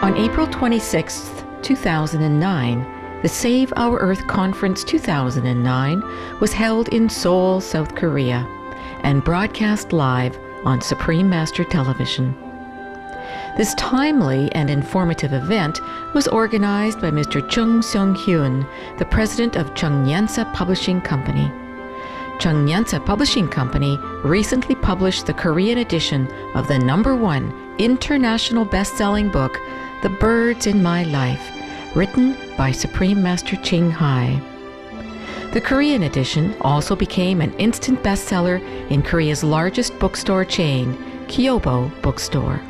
On April 26, 2009, the Save Our Earth Conference 2009 was held in Seoul, South Korea, and broadcast live on Supreme Master Television. This timely and informative event was organized by Mr. Chung Seung-hyun, the president of Chung Nyensa Publishing Company. Chung Nyensa Publishing Company recently published the Korean edition of the #1 international best-selling book, The Birds in My Life, written by Supreme Master Ching Hai. The Korean edition also became an instant bestseller in Korea's largest bookstore chain, Kyobo Bookstore.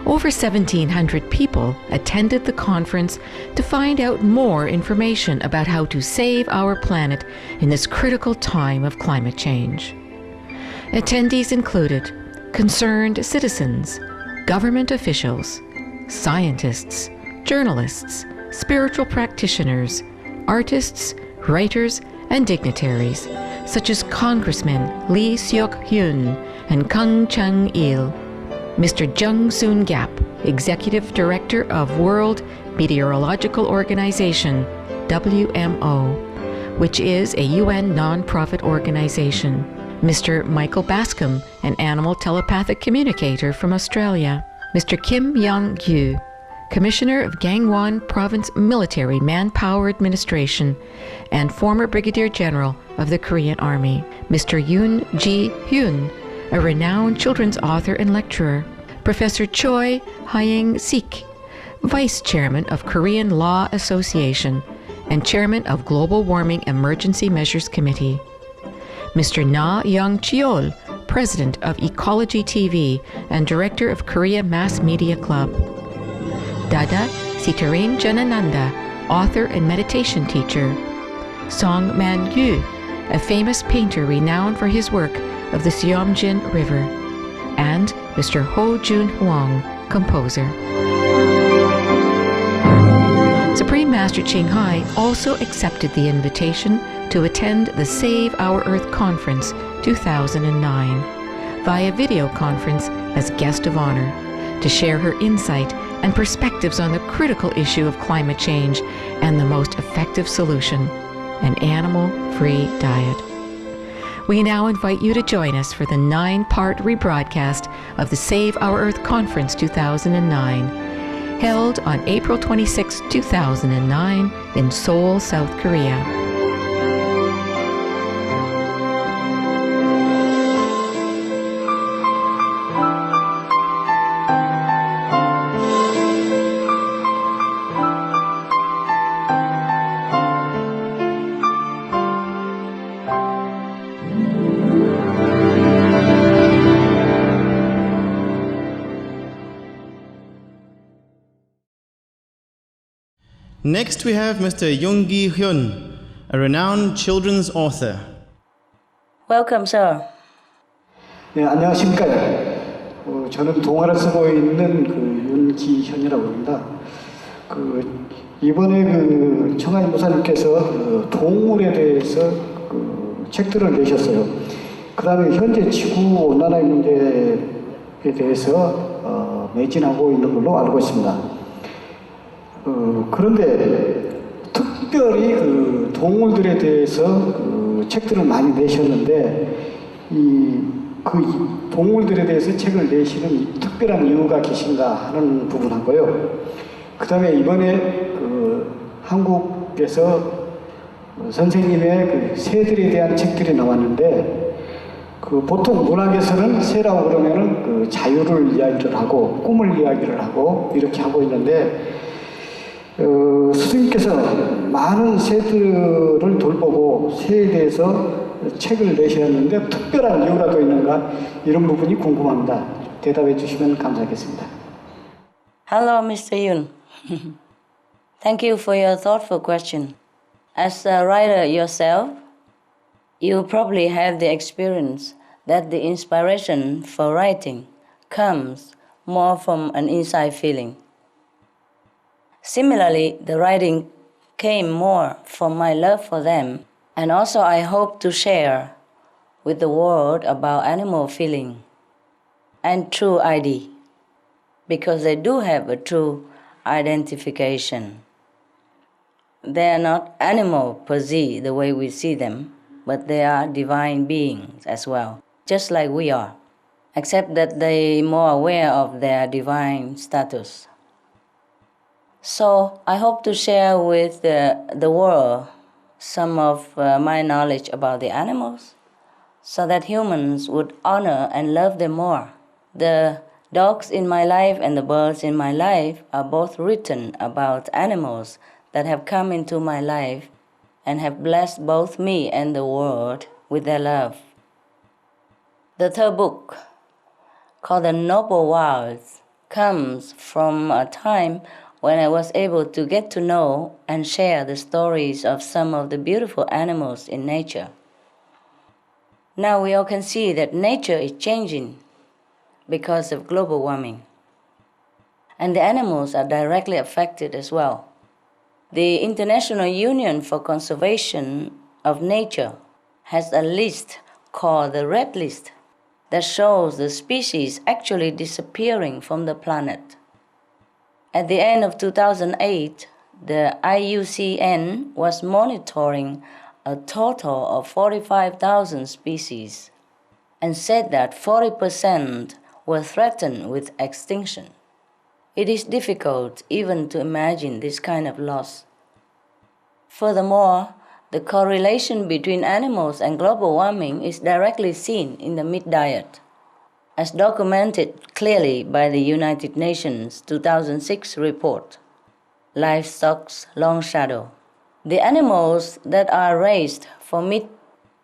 Over 1,700 people attended the conference to find out more information about how to save our planet in this critical time of climate change. Attendees included concerned citizens, government officials, scientists, journalists, spiritual practitioners, artists, writers, and dignitaries, such as Congressman Lee Seok-hyun and Kang Chang-il, Mr. Jung Soon-gap, Executive Director of World Meteorological Organization, WMO, which is a UN non-profit organization, Mr. Michael Bascom, an animal telepathic communicator from Australia, Mr. Kim Young-gyu, Commissioner of Gangwon Province Military Manpower Administration and former Brigadier General of the Korean Army, Mr. Yoon Ji-hyun, a renowned children's author and lecturer, Professor Choi Hyang-sik, Vice Chairman of Korean Law Association and Chairman of Global Warming Emergency Measures Committee, Mr. Na Young-cheol, President of Ecology TV and Director of Korea Mass Media Club, Dada Sitarin Janananda, author and meditation teacher, Song Man-yu, a famous painter renowned for his work of the Seomjin River, and Mr. Ho Jun Hwang, composer. Supreme Master Ching Hai also accepted the invitation to attend the Save Our Earth Conference 2009 via video conference as guest of honor to share her insight and perspectives on the critical issue of climate change and the most effective solution, an animal-free diet. We now invite you to join us for the 9-part rebroadcast of the Save Our Earth Conference 2009, held on April 26, 2009 in Seoul, South Korea. Next we have Mr. Yoon Gi-hyun, a renowned children's author. Welcome, sir. 네, 안녕하십니까. 저는 동화를 쓰고 있는 윤기현이라고 합니다. 이번에 청하이 무사님께서 동물에 대해서 책들을 내셨어요. 그 다음에 현재 지구온난화의 문제에 대해서 매진하고 있는 걸로 알고 있습니다. 그런데 특별히 동물들에 대해서 책들을 많이 내셨는데 동물들에 대해서 책을 내시는 특별한 이유가 계신가 하는 부분하고요. 그 다음에 이번에 한국에서 선생님의 새들에 대한 책들이 나왔는데 보통 문학에서는 새라고 그러면은 자유를 이야기를 하고 꿈을 이야기를 하고 이렇게 하고 있는데 스승님께서 많은 새들을 돌보고 새에 대해서 책을 내셨는데 특별한 이유가 또 있는가 이런 부분이 궁금합니다. 대답해 주시면 감사하겠습니다. Hello, Mr. Yoon. Thank you for your thoughtful question. As a writer yourself, you probably have the experience that the inspiration for writing comes more from an inside feeling. Similarly, the writing came more from my love for them, and also I hope to share with the world about animal feeling and true ID, because they do have a true identification. They are not animal per se the way we see them, but they are divine beings as well, just like we are, except that they are more aware of their divine status. So I hope to share with the world some of my knowledge about the animals so that humans would honor and love them more. The dogs in my life and the birds in my life are both written about animals that have come into my life and have blessed both me and the world with their love. The third book, called The Noble Wilds, comes from a time when I was able to get to know and share the stories of some of the beautiful animals in nature. Now we all can see that nature is changing because of global warming, and the animals are directly affected as well. The International Union for Conservation of Nature has a list called the Red List that shows the species actually disappearing from the planet. At the end of 2008, the IUCN was monitoring a total of 45,000 species and said that 40% were threatened with extinction. It is difficult even to imagine this kind of loss. Furthermore, the correlation between animals and global warming is directly seen in the meat diet, as documented clearly by the United Nations 2006 report, Livestock's Long Shadow. The animals that are raised for meat,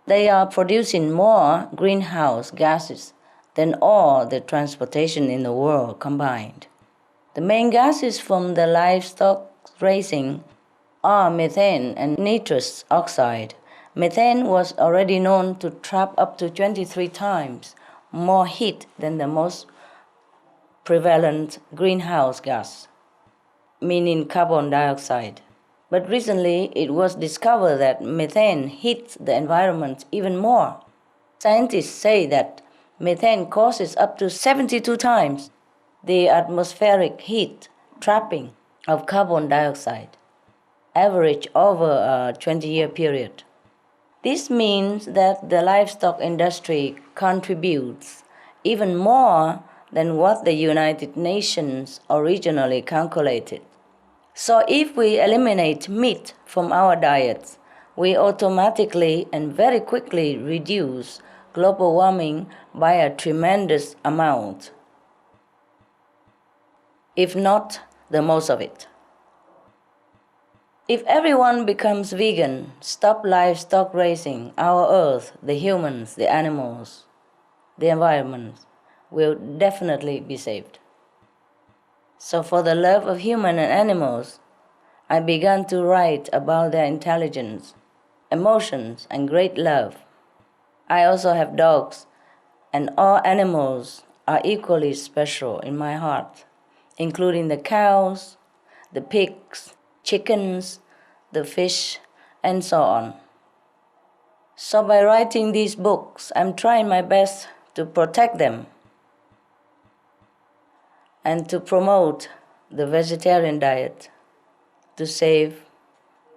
they are producing more greenhouse gases than all the transportation in the world combined. The main gases from the livestock raising are methane and nitrous oxide. Methane was already known to trap up to 23 times more heat than the most prevalent greenhouse gas, meaning carbon dioxide. But recently it was discovered that methane heats the environment even more. Scientists say that methane causes up to 72 times the atmospheric heat trapping of carbon dioxide, average over a 20-year period. This means that the livestock industry contributes even more than what the United Nations originally calculated. So if we eliminate meat from our diets, we automatically and very quickly reduce global warming by a tremendous amount, if not the most of it. If everyone becomes vegan, stop livestock raising, our earth, the humans, the animals, the environment will definitely be saved. So for the love of humans and animals, I began to write about their intelligence, emotions, and great love. I also have dogs, and all animals are equally special in my heart, including the cows, the pigs, chickens, the fish, and so on. So by writing these books, I'm trying my best to protect them and to promote the vegetarian diet, to save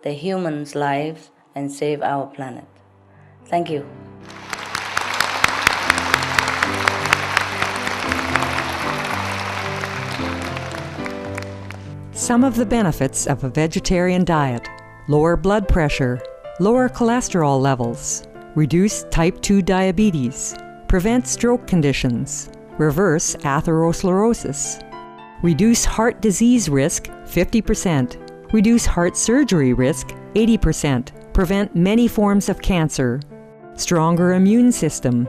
the humans' lives and save our planet. Thank you. Some of the benefits of a vegetarian diet: lower blood pressure, lower cholesterol levels, reduce type 2 diabetes, prevent stroke conditions, reverse atherosclerosis, reduce heart disease risk 50%, reduce heart surgery risk 80%, prevent many forms of cancer, stronger immune system,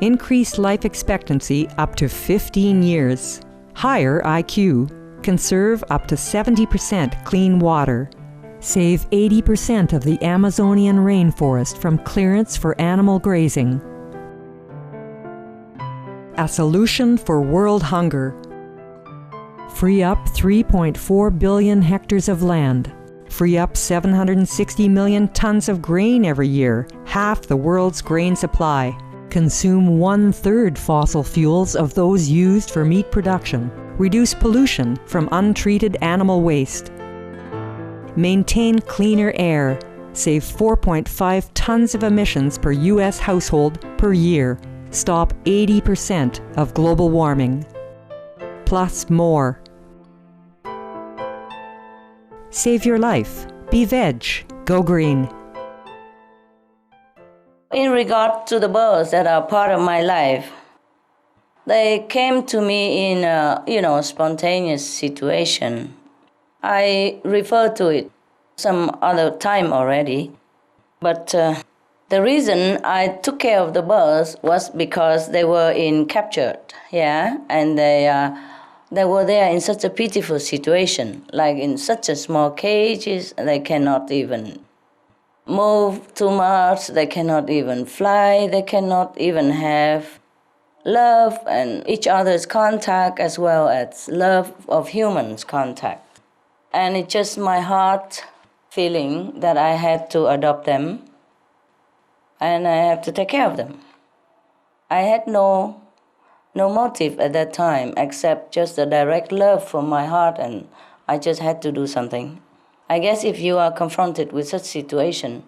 increased life expectancy up to 15 years, higher IQ, conserve up to 70% clean water, save 80% of the Amazonian rainforest from clearance for animal grazing. A solution for world hunger. Free up 3.4 billion hectares of land. Free up 760 million tons of grain every year, half the world's grain supply. Consume 1/3 fossil fuels of those used for meat production. Reduce pollution from untreated animal waste. Maintain cleaner air. Save 4.5 tons of emissions per U.S. household per year. Stop 80% of global warming. Plus more. Save your life. Be veg. Go green. In regard to the birds that are part of my life, they came to me in a, spontaneous situation. I referred to it some other time already, but the reason I took care of the birds was because they were captured, and they were there in such a pitiful situation, like in such a small cages. They cannot even move too much, they cannot even fly, they cannot even have love and each other's contact as well as love of humans' contact. And it's just my heart feeling that I had to adopt them and I have to take care of them. I had no motive at that time except just a direct love from my heart, and I just had to do something. I guess if you are confronted with such situation,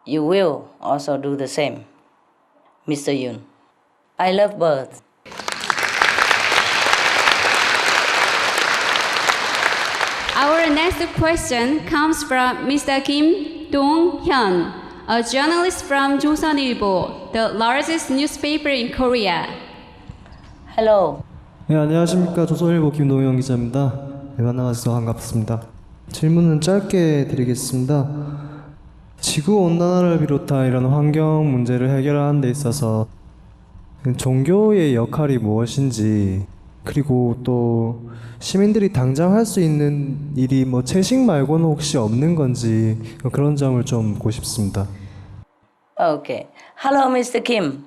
you will also do the same, Mr. Yoon. I love birds. Our next question comes from Mr. Kim Dong-hyun, a journalist from 조선일보, the largest newspaper in Korea. Hello. 네, 안녕하십니까. 조선일보 김동현 기자입니다. 네, 만나서 반갑습니다. 질문은 짧게 드리겠습니다. 지구온난화를 비롯한 이런 환경 문제를 해결하는 데 있어서 종교의 역할이 무엇인지, 그리고 또 시민들이 당장 할 수 있는 일이 채식 말고는 혹시 없는 건지 그런 점을 좀 묻고 싶습니다. Okay. Hello, Mr. Kim.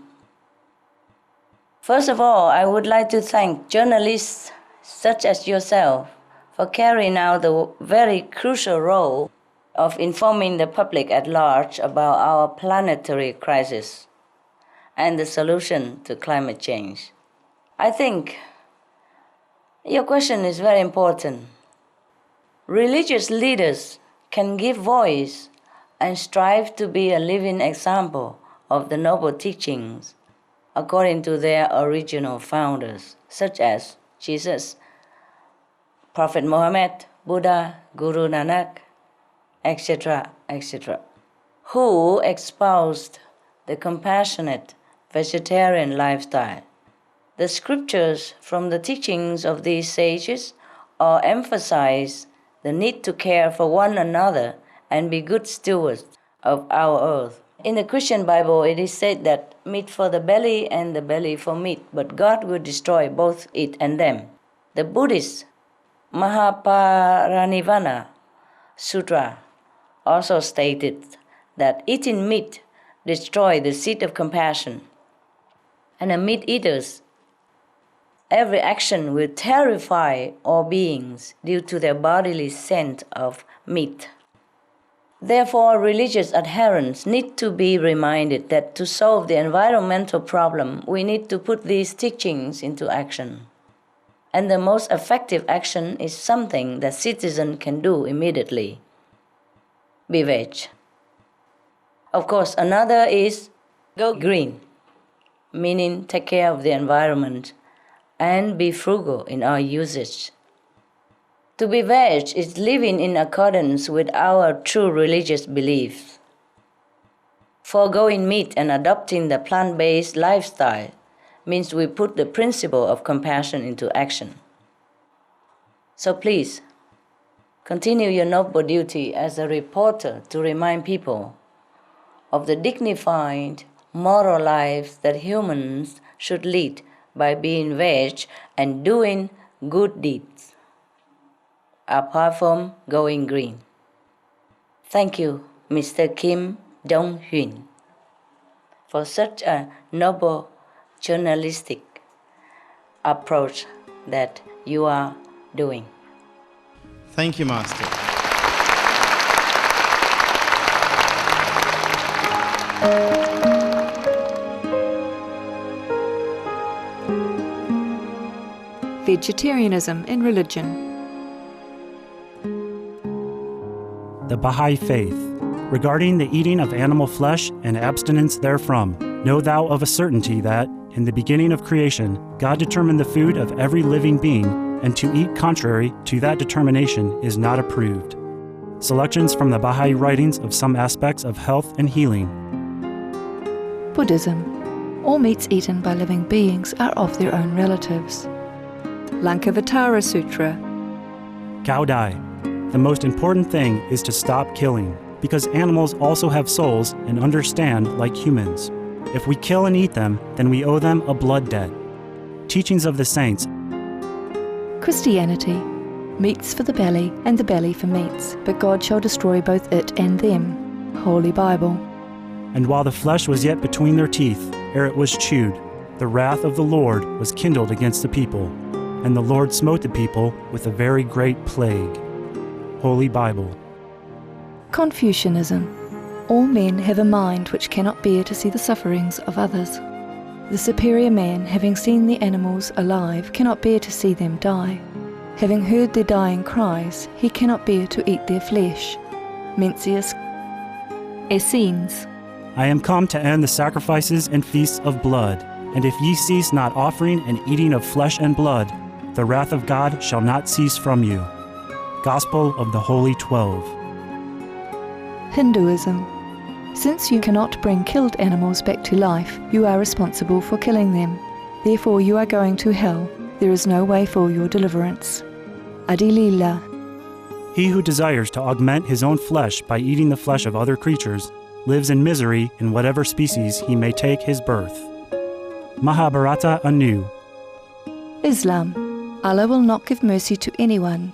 First of all, I would like to thank journalists such as yourself for carrying out the very crucial role of informing the public at large about our planetary crisis and the solution to climate change. I think your question is very important. Religious leaders can give voice and strive to be a living example of the noble teachings according to their original founders, such as Jesus, Prophet Muhammad, Buddha, Guru Nanak, etc., etc., who espoused the compassionate vegetarian lifestyle. The scriptures from the teachings of these sages all emphasize the need to care for one another and be good stewards of our earth. In the Christian Bible, it is said that meat for the belly and the belly for meat, but God will destroy both it and them. The Buddhist Mahaparinirvana Sutra also stated that eating meat destroys the seed of compassion, and the meat eaters, every action will terrify all beings due to their bodily scent of meat. Therefore, religious adherents need to be reminded that to solve the environmental problem, we need to put these teachings into action. And the most effective action is something that citizens can do immediately. Be veg. Of course, another is go green, meaning take care of the environment and be frugal in our usage. To be veg is living in accordance with our true religious beliefs. Foregoing meat and adopting the plant-based lifestyle means we put the principle of compassion into action. So please, continue your noble duty as a reporter to remind people of the dignified, moral lives that humans should lead by being veg and doing good deeds, apart from going green. Thank you, Mr. Kim Dong-hyun, for such a noble journalistic approach that you are doing. Thank you, Master. vegetarianism in religion. The Baha'i Faith. Regarding the eating of animal flesh and abstinence therefrom, know thou of a certainty that, in the beginning of creation, God determined the food of every living being, and to eat contrary to that determination is not approved. Selections from the Baha'i writings of some aspects of health and healing. Buddhism. All meats eaten by living beings are of their own relatives. Lankavatara Sutra. Cao Dai. The most important thing is to stop killing, because animals also have souls and understand like humans. If we kill and eat them, then we owe them a blood debt. Teachings of the Saints. Christianity. Meats for the belly, and the belly for meats, but God shall destroy both it and them. Holy Bible. And while the flesh was yet between their teeth, ere it was chewed, the wrath of the Lord was kindled against the people, and the Lord smote the people with a very great plague. Holy Bible. Confucianism. All men have a mind which cannot bear to see the sufferings of others. The superior man, having seen the animals alive, cannot bear to see them die. Having heard their dying cries, he cannot bear to eat their flesh. Mencius. Essenes. I am come to end the sacrifices and feasts of blood, and if ye cease not offering and eating of flesh and blood, the wrath of God shall not cease from you. Gospel of the Holy 12. Hinduism. Since you cannot bring killed animals back to life, you are responsible for killing them. Therefore you are going to hell. There is no way for your deliverance. Adilila. He who desires to augment his own flesh by eating the flesh of other creatures lives in misery in whatever species he may take his birth. Mahabharata anew. Islam. Allah will not give mercy to anyone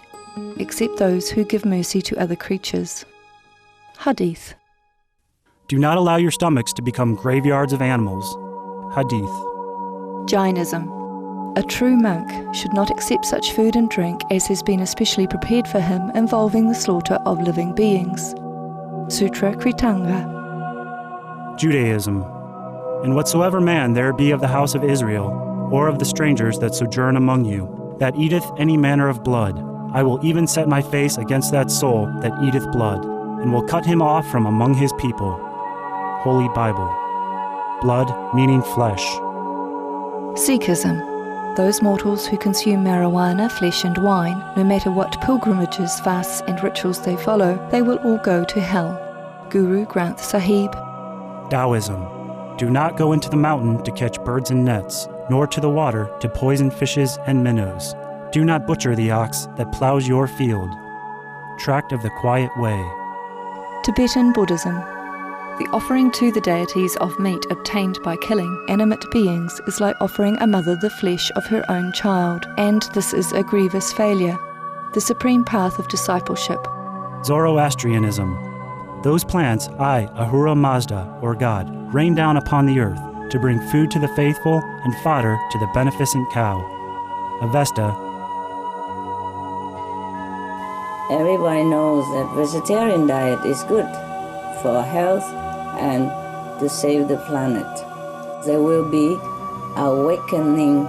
except those who give mercy to other creatures. Hadith. Do not allow your stomachs to become graveyards of animals. Hadith. Jainism. A true monk should not accept such food and drink as has been especially prepared for him involving the slaughter of living beings. Sutra Kritanga. Judaism. And whatsoever man there be of the house of Israel, or of the strangers that sojourn among you, that eateth any manner of blood, I will even set my face against that soul that eateth blood, and will cut him off from among his people. Holy Bible. Blood meaning flesh. Sikhism. Those mortals who consume marijuana, flesh and wine, no matter what pilgrimages, fasts and rituals they follow, they will all go to hell. Guru Granth Sahib. Taoism. Do not go into the mountain to catch birds and nets, nor to the water to poison fishes and minnows. Do not butcher the ox that plows your field. Tract of the Quiet Way. Tibetan Buddhism. The offering to the deities of meat obtained by killing animate beings is like offering a mother the flesh of her own child, and this is a grievous failure. The supreme path of discipleship. Zoroastrianism. Those plants I, Ahura Mazda, or God, rain down upon the earth to bring food to the faithful and fodder to the beneficent cow. Avesta. Everybody knows that vegetarian diet is good for health and to save the planet. They will be awakening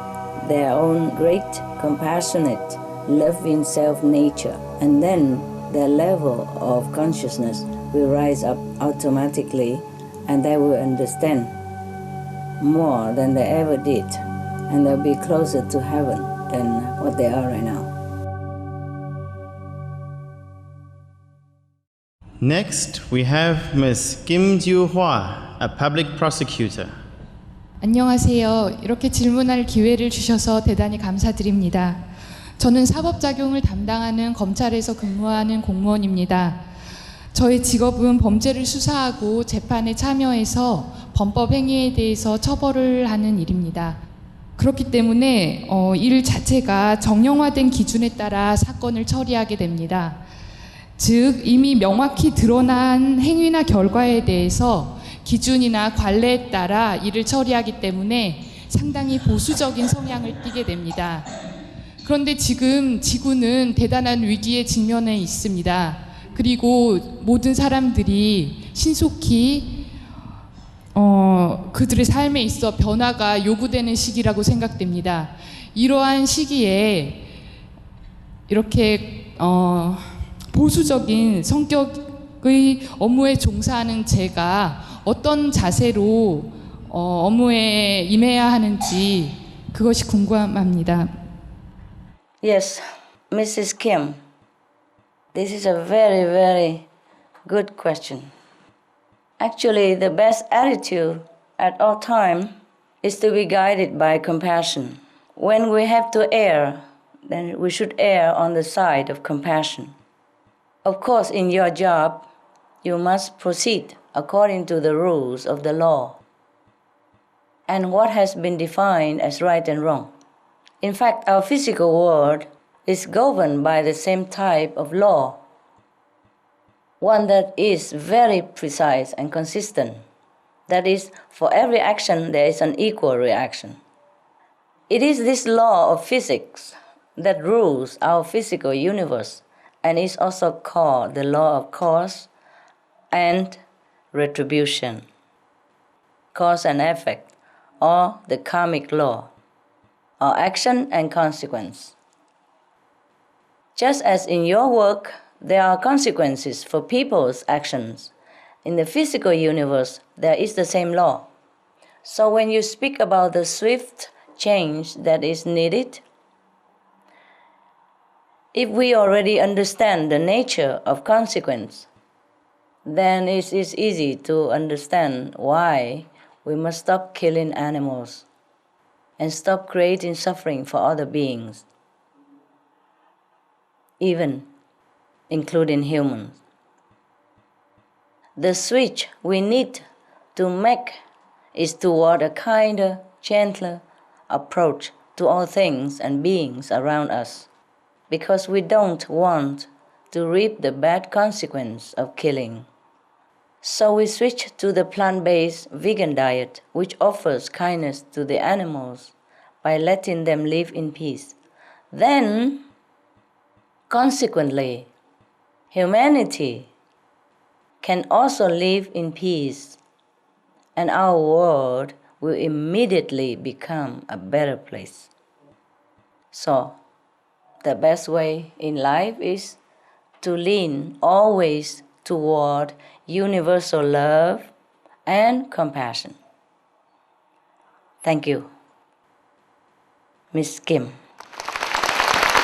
their own great, compassionate, loving self-nature, and then their level of consciousness will rise up automatically, and they will understand more than they ever did, and they'll be closer to heaven than what they are right now. Next, we have Ms. Kim Ju-hwa, a public prosecutor. 안녕하세요. 이렇게 질문할 기회를 주셔서 대단히 감사드립니다. 저는 사법작용을 담당하는 검찰에서 근무하는 공무원입니다. 저의 직업은 범죄를 수사하고 재판에 참여해서 범법 행위에 대해서 처벌을 하는 일입니다. 그렇기 때문에 일 자체가 정형화된 기준에 따라 사건을 처리하게 됩니다. 즉 이미 명확히 드러난 행위나 결과에 대해서 기준이나 관례에 따라 일을 처리하기 때문에 상당히 보수적인 성향을 띠게 됩니다. 그런데 지금 지구는 대단한 위기에 직면해 있습니다. 그리고 모든 사람들이 신속히 그들의 삶에 있어 변화가 요구되는 시기라고 생각됩니다. 이러한 시기에 이렇게 보수적인 성격의 업무에 종사하는 제가 어떤 자세로 업무에 임해야 하는지 그것이 궁금합니다. Yes, Mrs. Kim, this is a very, very good question. Actually, the best attitude at all time is to be guided by compassion. When we have to err, then we should err on the side of compassion. Of course, in your job, you must proceed according to the rules of the law and what has been defined as right and wrong. In fact, our physical world is governed by the same type of law, one that is very precise and consistent. That is, for every action there is an equal reaction. It is this law of physics that rules our physical universe and is also called the law of cause and retribution, cause and effect, or the karmic law, or action and consequence. Just as in your work, there are consequences for people's actions, in the physical universe, there is the same law. So when you speak about the swift change that is needed, if we already understand the nature of consequence, then it is easy to understand why we must stop killing animals and stop creating suffering for other beings, even including humans. The switch we need to make is toward a kinder, gentler approach to all things and beings around us, because we don't want to reap the bad consequence of killing. So we switch to the plant-based vegan diet, which offers kindness to the animals by letting them live in peace. Then, consequently, humanity can also live in peace, and our world will immediately become a better place. So, the best way in life is to lean always toward universal love and compassion. Thank you, Ms. Kim.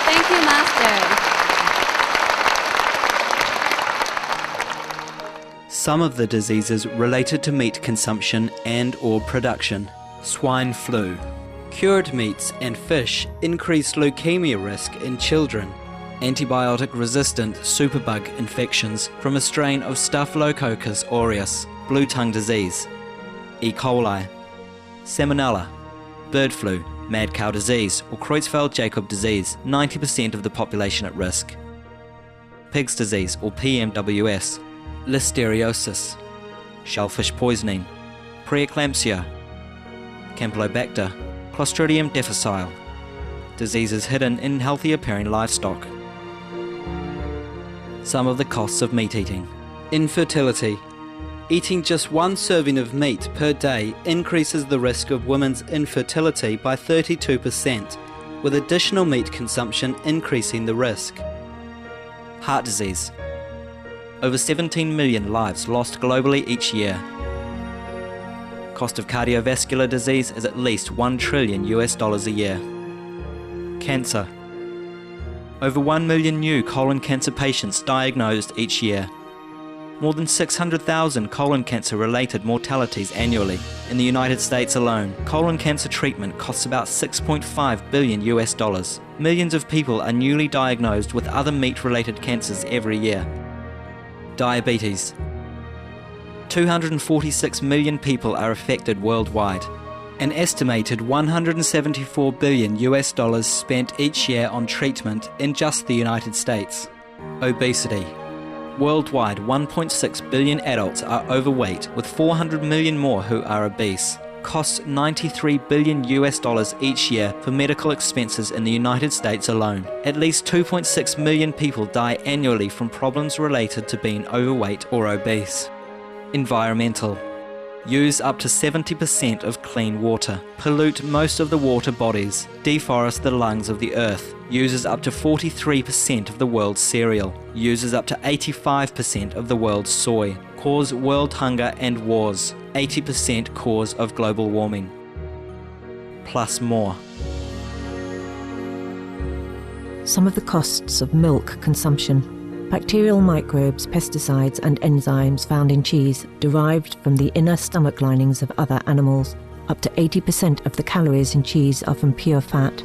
Thank you, Master. Some of the diseases related to meat consumption and/or production: swine flu. Cured meats and fish increase leukemia risk in children. Antibiotic-resistant superbug infections from a strain of Staphylococcus aureus, blue tongue disease. E. coli. Salmonella. Bird flu, mad cow disease, or Creutzfeldt-Jakob disease, 90% of the population at risk. Pig's disease, or PMWS. Listeriosis, shellfish poisoning, preeclampsia, Campylobacter, Clostridium difficile, diseases hidden in healthy appearing livestock. Some of the costs of meat eating. Infertility. Eating just one serving of meat per day increases the risk of women's infertility by 32%, with additional meat consumption increasing the risk. Heart disease. Over 17 million lives lost globally each year. Cost of cardiovascular disease is at least $1 trillion a year. Cancer. Over 1 million new colon cancer patients diagnosed each year. More than 600,000 colon cancer-related mortalities annually. In the United States alone, colon cancer treatment costs about $6.5 billion. Millions of people are newly diagnosed with other meat-related cancers every year. Diabetes. 246 million people are affected worldwide. An estimated $174 billion spent each year on treatment in just the United States. Obesity. Worldwide, 1.6 billion adults are overweight, with 400 million more who are obese. Costs $93 billion each year for medical expenses in the United States alone. At least 2.6 million people die annually from problems related to being overweight or obese. Environmental. use up to 70% of clean water, pollute most of the water bodies, deforest the lungs of the earth, uses up to 43% of the world's cereal, uses up to 85% of the world's soy, cause world hunger and wars, 80% cause of global warming, plus more. Some of the costs of milk consumption. Bacterial microbes, pesticides and enzymes found in cheese derived from the inner stomach linings of other animals. Up to 80% of the calories in cheese are from pure fat.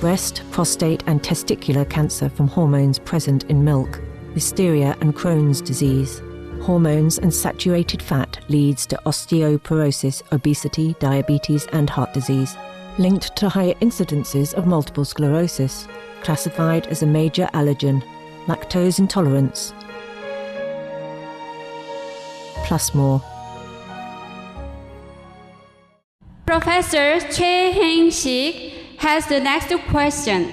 Breast, prostate and testicular cancer from hormones present in milk. Listeria and Crohn's disease. Hormones and saturated fat leads to osteoporosis, obesity, diabetes and heart disease. Linked to higher incidences of multiple sclerosis. Classified as a major allergen. Lactose intolerance, plus more. Professor Ching Hai has the next question.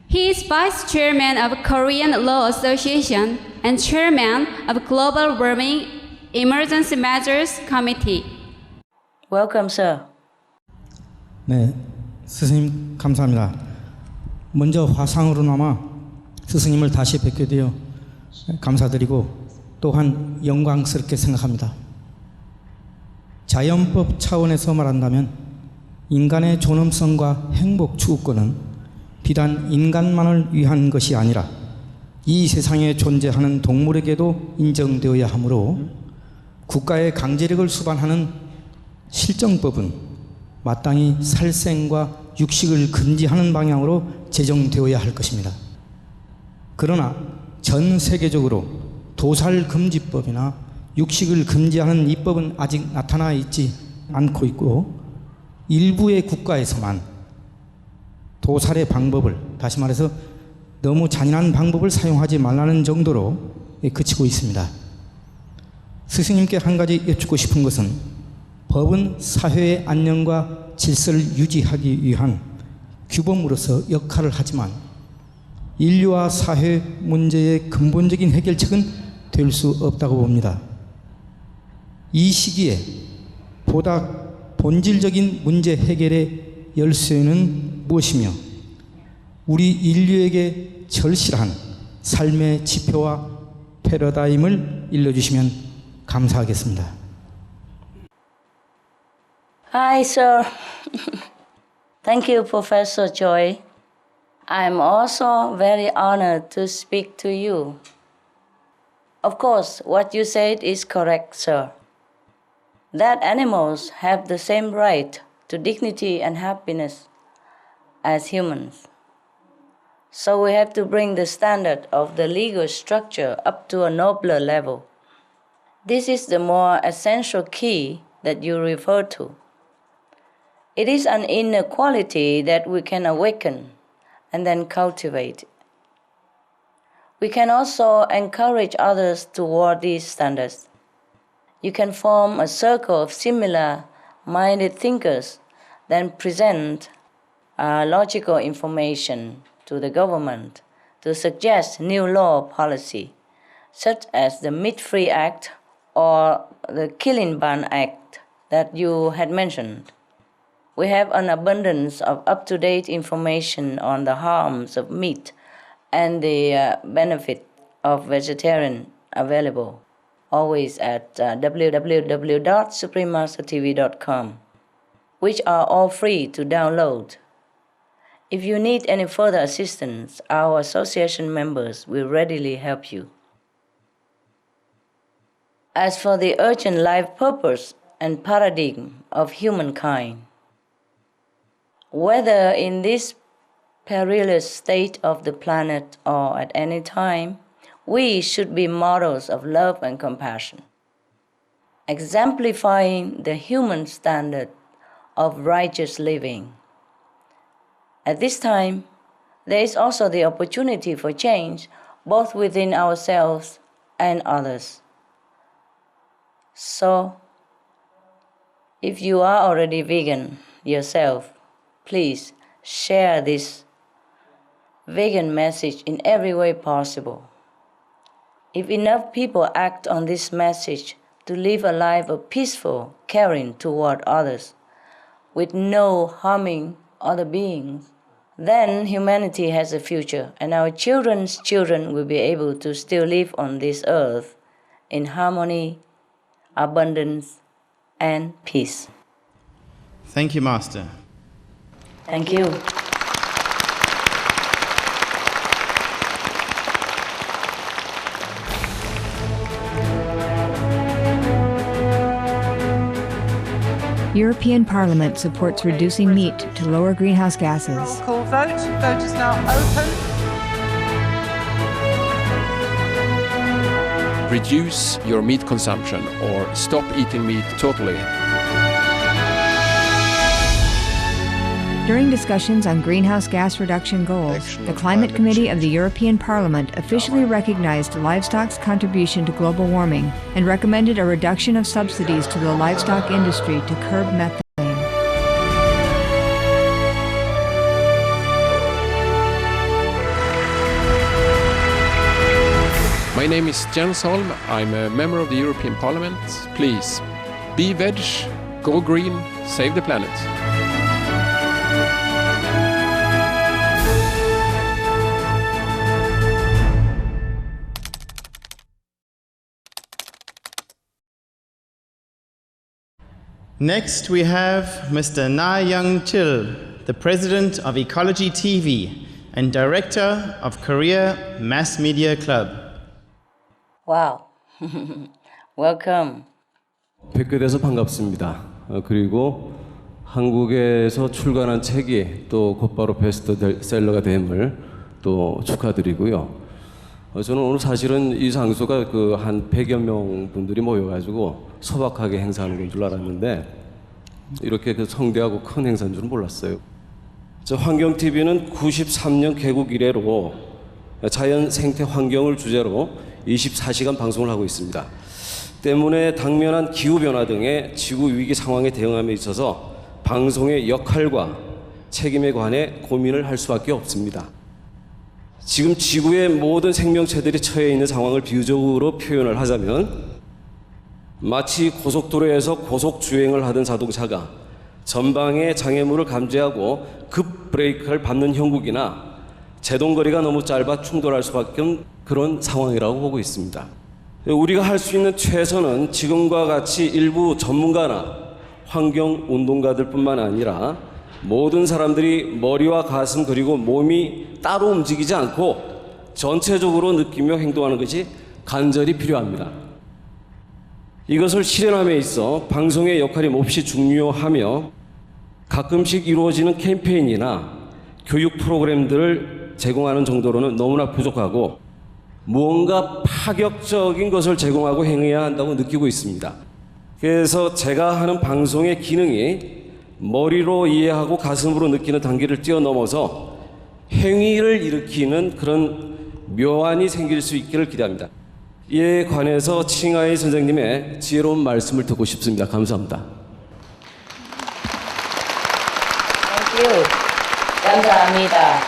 He is Vice Chairman of Korean Law Association and Chairman of Global Warming Emergency Measures Committee. Welcome, sir. 네, 스승님 감사합니다. 먼저 화상으로나마 스승님을 다시 뵙게 되어 감사드리고 또한 영광스럽게 생각합니다. 자연법 차원에서 말한다면 인간의 존엄성과 행복 추구권은 비단 인간만을 위한 것이 아니라 이 세상에 존재하는 동물에게도 인정되어야 하므로 국가의 강제력을 수반하는 실정법은 마땅히 살생과 육식을 금지하는 방향으로 제정되어야 할 것입니다. 그러나 전 세계적으로 도살금지법이나 육식을 금지하는 입법은 아직 나타나 있지 않고 있고 일부의 국가에서만 도살의 방법을, 다시 말해서 너무 잔인한 방법을 사용하지 말라는 정도로 그치고 있습니다. 스승님께 한 가지 여쭙고 싶은 것은 법은 사회의 안녕과 질서를 유지하기 위한 규범으로서 역할을 하지만 인류와 사회 문제의 근본적인 해결책은 될 수 없다고 봅니다. 이 시기에 보다 본질적인 문제 해결의 열쇠는 무엇이며 우리 인류에게 절실한 삶의 지표와 패러다임을 일러주시면 감사하겠습니다. Hi, sir. Thank you, Professor Choi. I'm also very honored to speak to you. Of course, what you said is correct, sir. That animals have the same right to dignity and happiness as humans. So we have to bring the standard of the legal structure up to a nobler level. This is the more essential key that you refer to. It is an inner quality that we can awaken and then cultivate. We can also encourage others toward these standards. You can form a circle of similar-minded thinkers, then present logical information to the government to suggest new law policy, such as the Meat-Free Act or the Killing Ban Act that you had mentioned. We have an abundance of up-to-date information on the harms of meat and the benefit of vegetarian available, always at www.suprememastertv.com, which are all free to download. If you need any further assistance, our association members will readily help you. As for the urgent life purpose and paradigm of humankind, whether in this perilous state of the planet or at any time, we should be models of love and compassion, exemplifying the human standard of righteous living. At this time, there is also the opportunity for change, both within ourselves and others. So, if you are already vegan yourself, please share this vegan message in every way possible. If enough people act on this message, to live a life of peaceful caring toward others, with no harming other beings, then humanity has a future, and our children's children will be able to still live on this earth in harmony, abundance, and peace. Thank you, Master. Thank you. European Parliament supports reducing meat to lower greenhouse gases. Roll call vote. Vote is now open. Reduce your meat consumption or stop eating meat totally. During discussions on greenhouse gas reduction goals, the Climate Committee of the European Parliament officially recognized livestock's contribution to global warming and recommended a reduction of subsidies to the livestock industry to curb methane. My name is Jens Holm. I'm a member of the European Parliament. Please, be veg, go green, save the planet. Next, we have Mr. Na Young Chil, the President of Ecology TV and Director of Korea Mass Media Club. Wow. Welcome. 뵙게 돼서 반갑습니다. 그리고 한국에서 출간한 책이 또 곧바로 베스트셀러가 됨을 또 축하드리고요. 저는 오늘 사실은 이 장소가 그 한 100여 명 분들이 모여가지고 소박하게 행사하는 건 줄 알았는데 이렇게 그 성대하고 큰 행사인 줄은 몰랐어요. 저 환경TV는 93년 개국 이래로 자연 생태 환경을 주제로 24시간 방송을 하고 있습니다. 때문에 당면한 기후변화 등의 지구 위기 상황에 대응함에 있어서 방송의 역할과 책임에 관해 고민을 할 수밖에 없습니다. 지금 지구의 모든 생명체들이 처해 있는 상황을 비유적으로 표현을 하자면 마치 고속도로에서 고속주행을 하던 자동차가 전방의 장애물을 감지하고 급 브레이크를 밟는 형국이나 제동거리가 너무 짧아 충돌할 수밖에 없는 그런 상황이라고 보고 있습니다. 우리가 할 수 있는 최선은 지금과 같이 일부 전문가나 환경운동가들뿐만 아니라 모든 사람들이 머리와 가슴 그리고 몸이 따로 움직이지 않고 전체적으로 느끼며 행동하는 것이 간절히 필요합니다. 이것을 실현함에 있어 방송의 역할이 몹시 중요하며 가끔씩 이루어지는 캠페인이나 교육 프로그램들을 제공하는 정도로는 너무나 부족하고 무언가 파격적인 것을 제공하고 행해야 한다고 느끼고 있습니다. 그래서 제가 하는 방송의 기능이 머리로 이해하고 가슴으로 느끼는 단계를 뛰어넘어서 행위를 일으키는 그런 묘안이 생길 수 있기를 기대합니다. 이에 관해서 칭하이 선생님의 지혜로운 말씀을 듣고 싶습니다. 감사합니다. Thank you. 감사합니다.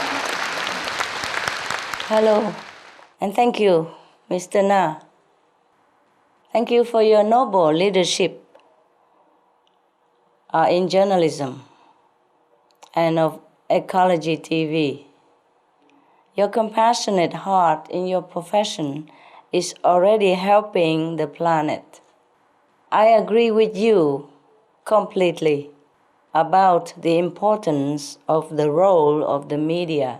Hello, and thank you, Mr. Na. Thank you for your noble leadership in journalism and of Ecology TV. Your compassionate heart in your profession is already helping the planet. I agree with you completely about the importance of the role of the media.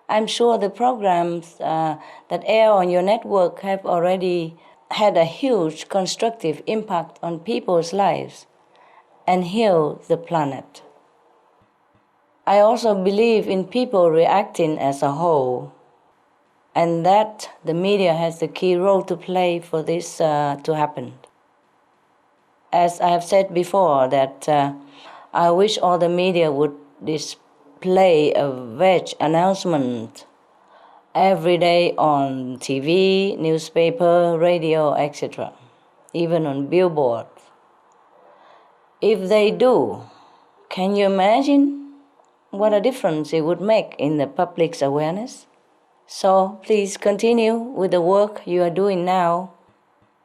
I'm sure the programs that air on your network have already had a huge constructive impact on people's lives and heal the planet. I also believe in people reacting as a whole, and that the media has the key role to play for this to happen. As I have said before, that I wish all the media would display a veg announcement every day on TV, newspaper, radio, etc., even on billboards. If they do, can you imagine what a difference it would make in the public's awareness? So please continue with the work you are doing now,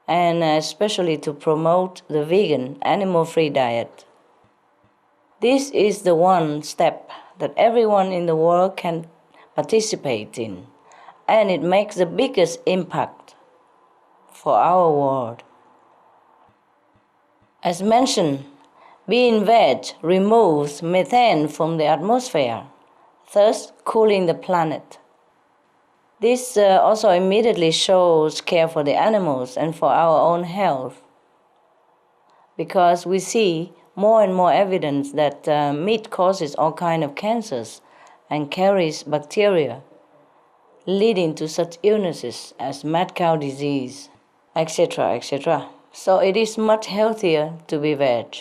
and especially to promote the vegan, animal-free diet. This is the one step that everyone in the world can participate in, and it makes the biggest impact for our world. As mentioned, being veg removes methane from the atmosphere, thus cooling the planet. This also immediately shows care for the animals and for our own health, because we see more and more evidence that meat causes all kinds of cancers and carries bacteria, leading to such illnesses as mad cow disease, etc., etc. So it is much healthier to be veg.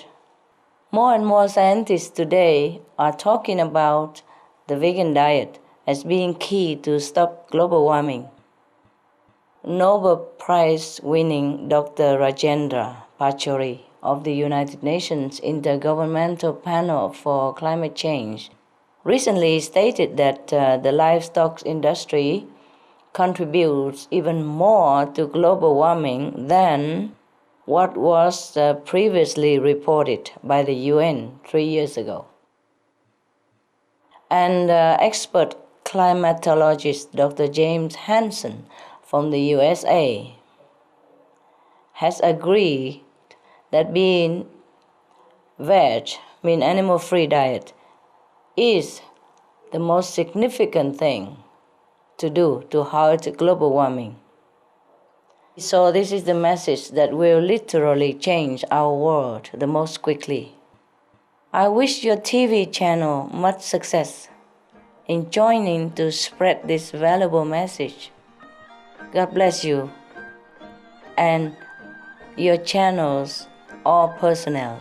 More and more scientists today are talking about the vegan diet as being key to stop global warming. Nobel Prize-winning Dr. Rajendra Pachauri of the United Nations Intergovernmental Panel for Climate Change recently stated that the livestock industry contributes even more to global warming than what was previously reported by the UN 3 years ago. And expert climatologist Dr. James Hansen from the USA has agreed that being veg, mean animal-free diet, is the most significant thing to do to halt global warming. So this is the message that will literally change our world the most quickly. I wish your TV channel much success in joining to spread this valuable message. God bless you and your channels, all personnel,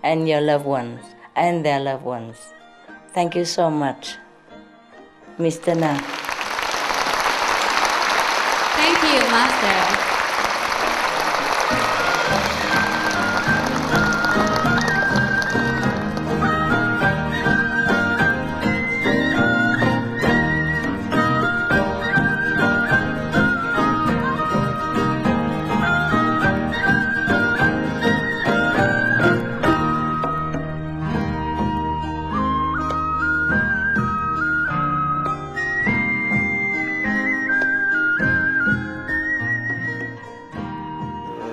and your loved ones and their loved ones. Thank you so much, Mr. Na. Thank you, Master.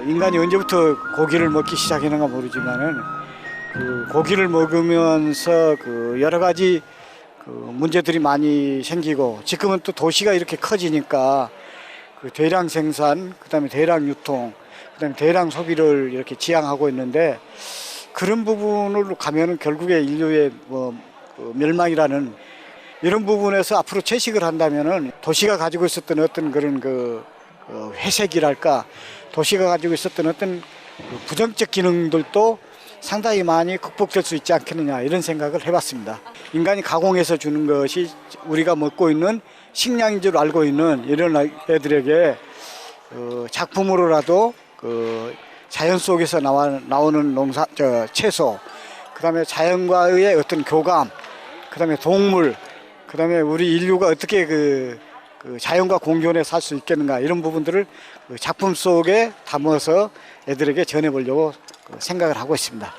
인간이 언제부터 고기를 먹기 시작했는가 모르지만은 그 고기를 먹으면서 그 여러 가지 그 문제들이 많이 생기고 지금은 또 도시가 이렇게 커지니까 그 대량 생산, 그다음에 대량 유통, 그다음에 대량 소비를 이렇게 지향하고 있는데 그런 부분으로 가면은 결국에 인류의 그 멸망이라는 이런 부분에서 앞으로 채식을 한다면은 도시가 가지고 있었던 어떤 그런 그 회색이랄까 도시가 가지고 있었던 어떤 부정적 기능들도 상당히 많이 극복될 수 있지 않겠느냐 이런 생각을 해봤습니다. 인간이 가공해서 주는 것이 우리가 먹고 있는 식량인 줄 알고 있는 이런 애들에게 작품으로라도 그 자연 속에서 나오는 채소, 그다음에 자연과의 어떤 교감, 그다음에 동물, 그다음에 우리 인류가 어떻게 그 자연과 공존해 살 수 있겠는가 이런 부분들을 작품 속에 담아서 애들에게 전해보려고 생각을 하고 있습니다.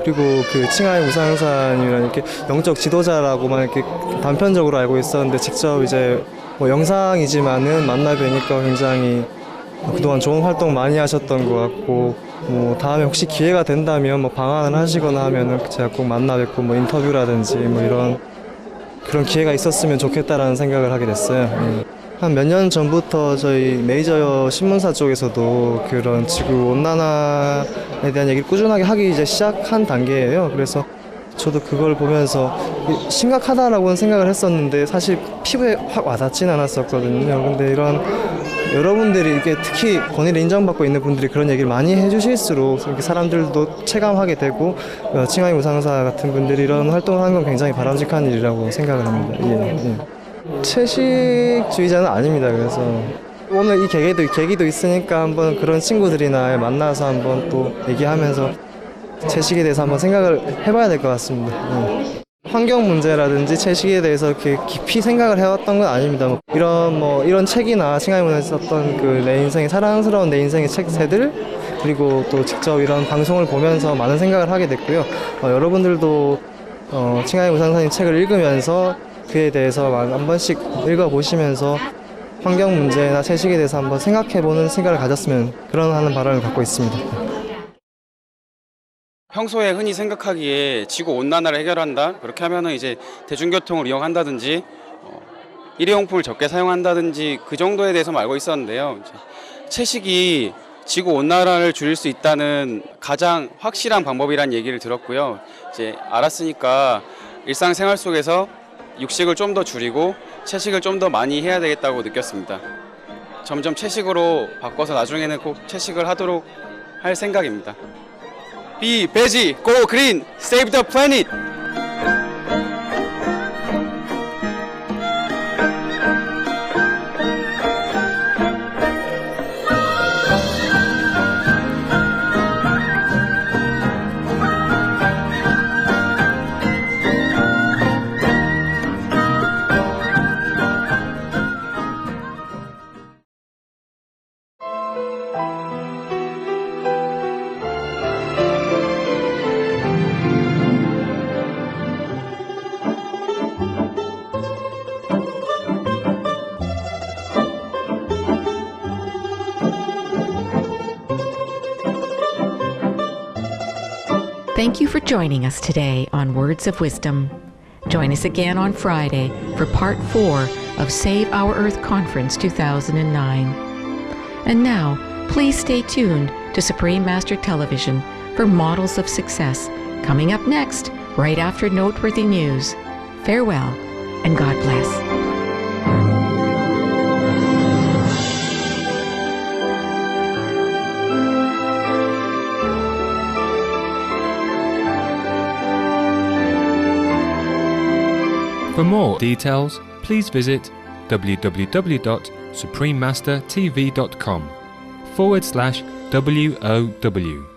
그리고 그 칭하이 우상사님이라는 이렇게 영적 지도자라고만 이렇게 단편적으로 알고 있었는데 직접 이제 뭐 영상이지만은 만나 뵈니까 굉장히 그동안 좋은 활동 많이 하셨던 것 같고 뭐 다음에 혹시 기회가 된다면 뭐 방한을 하시거나 하면은 제가 꼭 만나 뵙고 뭐 인터뷰라든지 뭐 이런 그런 기회가 있었으면 좋겠다라는 생각을 하게 됐어요. 한 몇 년 전부터 저희 메이저 신문사 쪽에서도 그런 지구 온난화에 대한 얘기를 꾸준하게 하기 이제 시작한 단계예요. 그래서 저도 그걸 보면서 심각하다라고는 생각을 했었는데 사실 피부에 확 와닿지는 않았었거든요. 근데 이런 여러분들이 이게 특히 권위를 인정받고 있는 분들이 그런 얘기를 많이 해주실수록 이렇게 사람들도 체감하게 되고 칭하이 우상사 같은 분들이 이런 활동을 하는 건 굉장히 바람직한 일이라고 생각을 합니다. 예. 채식주의자는 아닙니다. 그래서 오늘 이 계기도 있으니까 한번 그런 친구들이나 만나서 한번 또 얘기하면서 채식에 대해서 한번 생각을 해봐야 될 것 같습니다. 환경 문제라든지 채식에 대해서 이렇게 깊이 생각을 해왔던 건 아닙니다. 이런 책이나 칭하이 문화에서 썼던 내 인생의 사랑스러운 내 인생의 책들, 그리고 또 직접 이런 방송을 보면서 많은 생각을 하게 됐고요. 여러분들도 칭하이 우상사님 책을 읽으면서 그에 대해서 한 번씩 읽어보시면서 환경 문제나 채식에 대해서 한번 생각해보는 시간을 가졌으면 하는 바람을 갖고 있습니다. 평소에 흔히 생각하기에 지구 온난화를 해결한다, 그렇게 하면은 이제 대중교통을 이용한다든지 일회용품을 적게 사용한다든지 그 정도에 대해서 알고 있었는데요. 채식이 지구 온난화를 줄일 수 있다는 가장 확실한 방법이란 얘기를 들었고요. 이제 알았으니까 일상생활 속에서 육식을 좀 더 줄이고 채식을 좀 더 많이 해야 되겠다고 느꼈습니다. 점점 채식으로 바꿔서 나중에는 꼭 채식을 하도록 할 생각입니다. Be veggie, go green, save the planet! Thank you for joining us today on Words of Wisdom. Join us again on Friday for Part 4 of Save Our Earth Conference 2009. And now, please stay tuned to Supreme Master Television for Models of Success, coming up next, right after noteworthy news. Farewell, and God bless. For more details, please visit www.suprememastertv.com/WOW.